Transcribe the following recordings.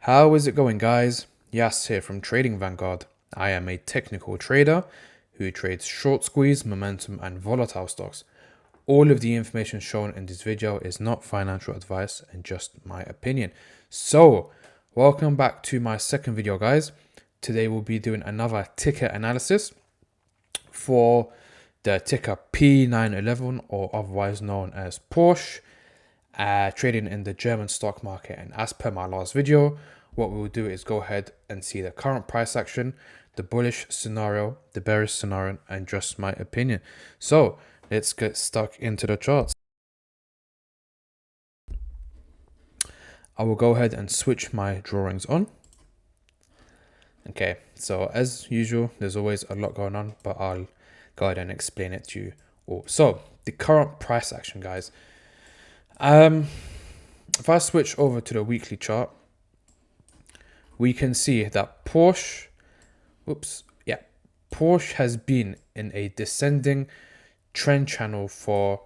How is it going, guys? Yas here from Trading Vanguard. I am a technical trader who trades short squeeze, momentum, and volatile stocks. All of the information shown in this video is not financial advice and just my opinion. So, welcome back to my second video, guys. Today we'll be doing another ticker analysis for the ticker P911, or otherwise known as Porsche, trading in the German stock market. And as per my last video, what we will do is go ahead and see the current price action, the bullish scenario, the bearish scenario, and just my opinion. So let's get stuck into the charts. I will go ahead and switch my drawings on. Okay, so as usual, there's always a lot going on, but I'll go ahead and explain it to you all. So the current price action, guys. If I switch over to the weekly chart, we can see that Porsche has been in a descending trend channel for,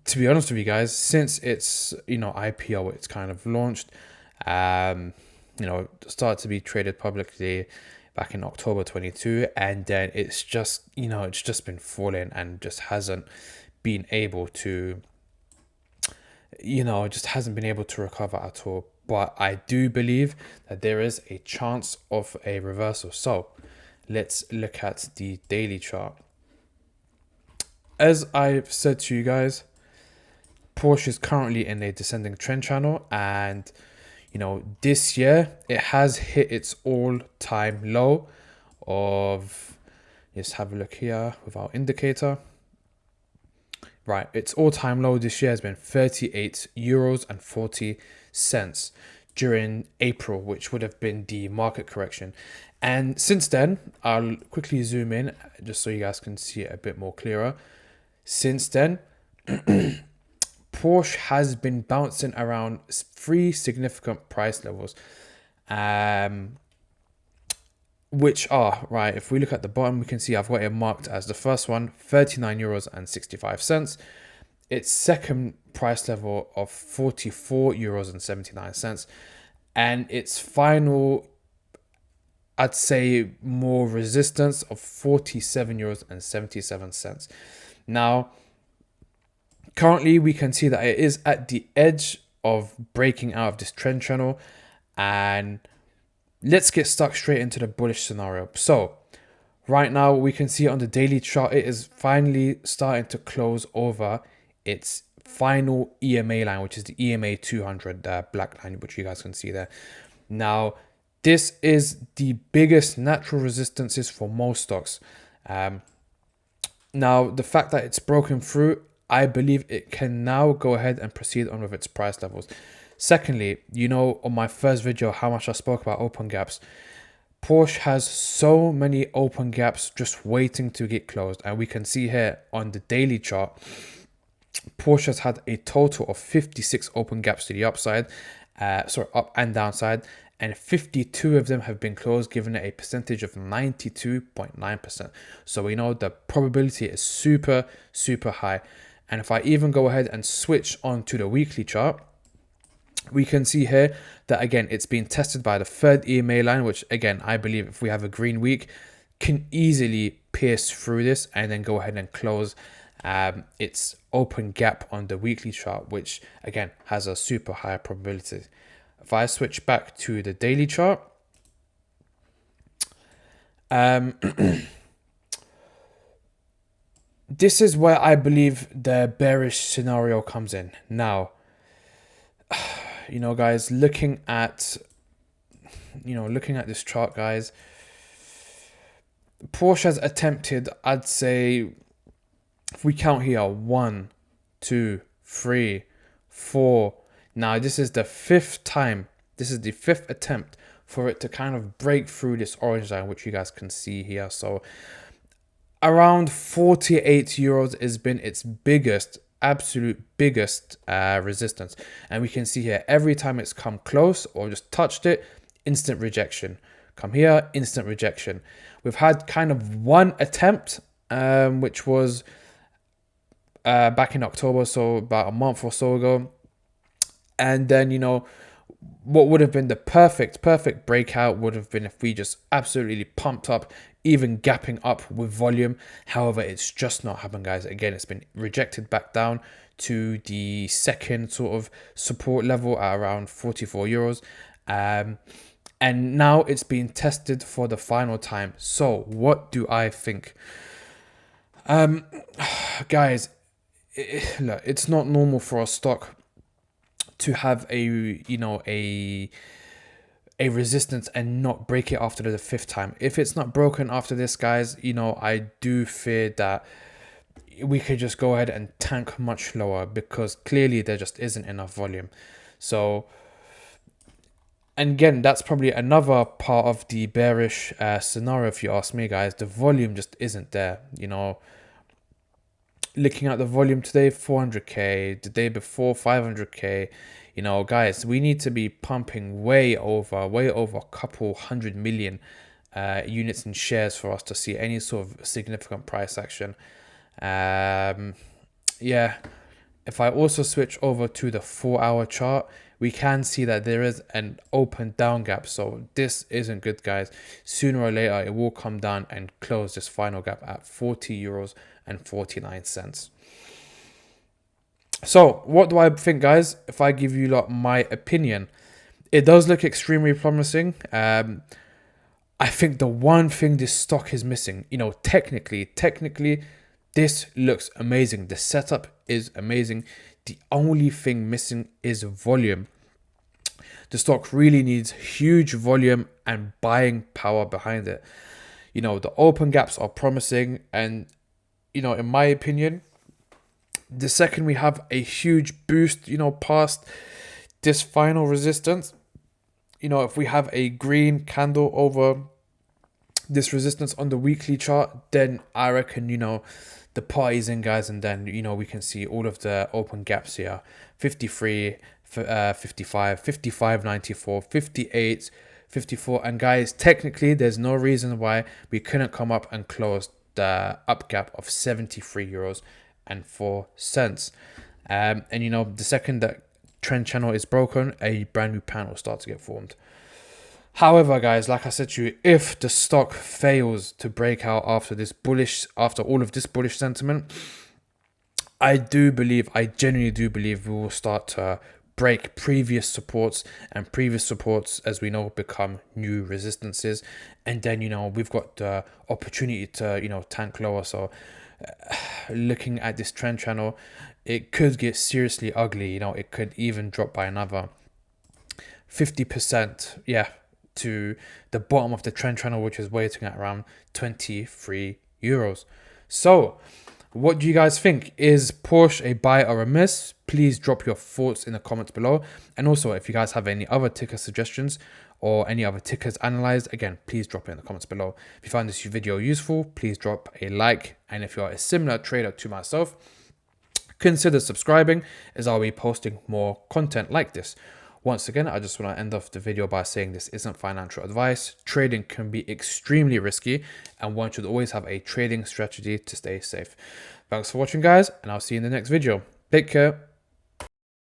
to be honest with you guys, since its IPO. It's kind of launched, started to be traded publicly back in October 22, and then it's just been falling and just hasn't been able to recover at all. But I do believe that there is a chance of a reversal. So let's look at the daily chart. As I've said to you guys, Porsche is currently in a descending trend channel, and this year it has hit its all-time low of, let's have a look here with our indicator. Right, its all-time low this year has been 38 euros and 40 cents during April, which would have been the market correction. And since then, I'll quickly zoom in just so you guys can see it a bit more clearer. Since then, Porsche has been bouncing around three significant price levels, which are, right, if we look at the bottom, we can see I've got it marked as the first one, 39 euros and 65 cents. Its second price level of 44 euros and 79 cents. And its final, I'd say, more resistance of 47 euros and 77 cents. Now, currently we can see that it is at the edge of breaking out of this trend channel, and let's get stuck straight into the bullish scenario. So right now we can see on the daily chart, it is finally starting to close over its final EMA line, which is the EMA 200 black line, which you guys can see there. Now, this is the biggest natural resistances for most stocks. Now, the fact that it's broken through, I believe it can now go ahead and proceed on with its price levels. Secondly, on my first video, how much I spoke about open gaps. Porsche has so many open gaps just waiting to get closed. And we can see here on the daily chart, Porsche has had a total of 56 open gaps to the upside, up and downside, and 52 of them have been closed, giving it a percentage of 92.9%. So we know the probability is super, super high. And if I even go ahead and switch on to the weekly chart, we can see here that, again, it's been tested by the third EMA line, which, again, I believe if we have a green week, can easily pierce through this and then go ahead and close its open gap on the weekly chart, which, again, has a super high probability. If I switch back to the daily chart, this is where I believe the bearish scenario comes in. Now, guys, looking at this chart, guys, Porsche has attempted, I'd say, if we count here, 1, 2, 3, 4. Now, this is the fifth time. This is the fifth attempt for it to kind of break through this orange line, which you guys can see here. So around 48 euros has been its absolute biggest resistance. And we can see here, every time it's come close or just touched it, instant rejection. Come here, instant rejection. We've had kind of one attempt, which was back in October, so about a month or so ago. And then, what would have been the perfect breakout would have been if we just absolutely pumped up, even gapping up with volume. However, it's just not happened, guys. Again, it's been rejected back down to the second sort of support level at around 44 euros. And now it's being tested for the final time. So what do I think? Guys, look, it's not normal for a stock to have a resistance and not break it after the fifth time. If it's not broken after this, guys, I do fear that we could just go ahead and tank much lower, because clearly there just isn't enough volume. So, and again, that's probably another part of the bearish scenario, if you ask me, guys. The volume just isn't there. Looking at the volume today, 400k, the day before 500k. Guys, we need to be pumping way over a couple 100 million units and shares for us to see any sort of significant price action. Yeah, if I also switch over to the 4-hour chart, we can see that there is an open down gap. So this isn't good, guys. Sooner or later, it will come down and close this final gap at 40 euros and 49 cents. So what do I think, guys? If I give you my opinion, it does look extremely promising. I think the one thing this stock is missing, technically, this looks amazing. The setup is amazing. The only thing missing is volume. The stock really needs huge volume and buying power behind it. The open gaps are promising, and in my opinion, the second we have a huge boost, past this final resistance, if we have a green candle over this resistance on the weekly chart, then I reckon, the party's in, guys. And then, we can see all of the open gaps here: 53, 55, 55, 94, 58, 54. And guys, technically, there's no reason why we couldn't come up and close the up gap of 73 euros and 4 cents. And the second that trend channel is broken, a brand new pan will start to get formed. However, guys, like I said to you, if the stock fails to break out after all of this bullish sentiment, I genuinely do believe we will start to break previous supports, and previous supports, as we know, become new resistances. And then, we've got the opportunity to, tank lower. So looking at this trend channel, it could get seriously ugly. It could even drop by another 50%, to the bottom of the trend channel, which is waiting at around 23 euros. So what do you guys think? Is Porsche a buy or a miss? Please drop your thoughts in the comments below. And also, if you guys have any other ticker suggestions or any other tickers analyzed, again, please drop it in the comments below. If you find this video useful, please drop a like. And if you are a similar trader to myself, consider subscribing, as I'll be posting more content like this. Once again, I just want to end off the video by saying this isn't financial advice. Trading can be extremely risky, and one should always have a trading strategy to stay safe. Thanks for watching, guys, and I'll see you in the next video. Take care.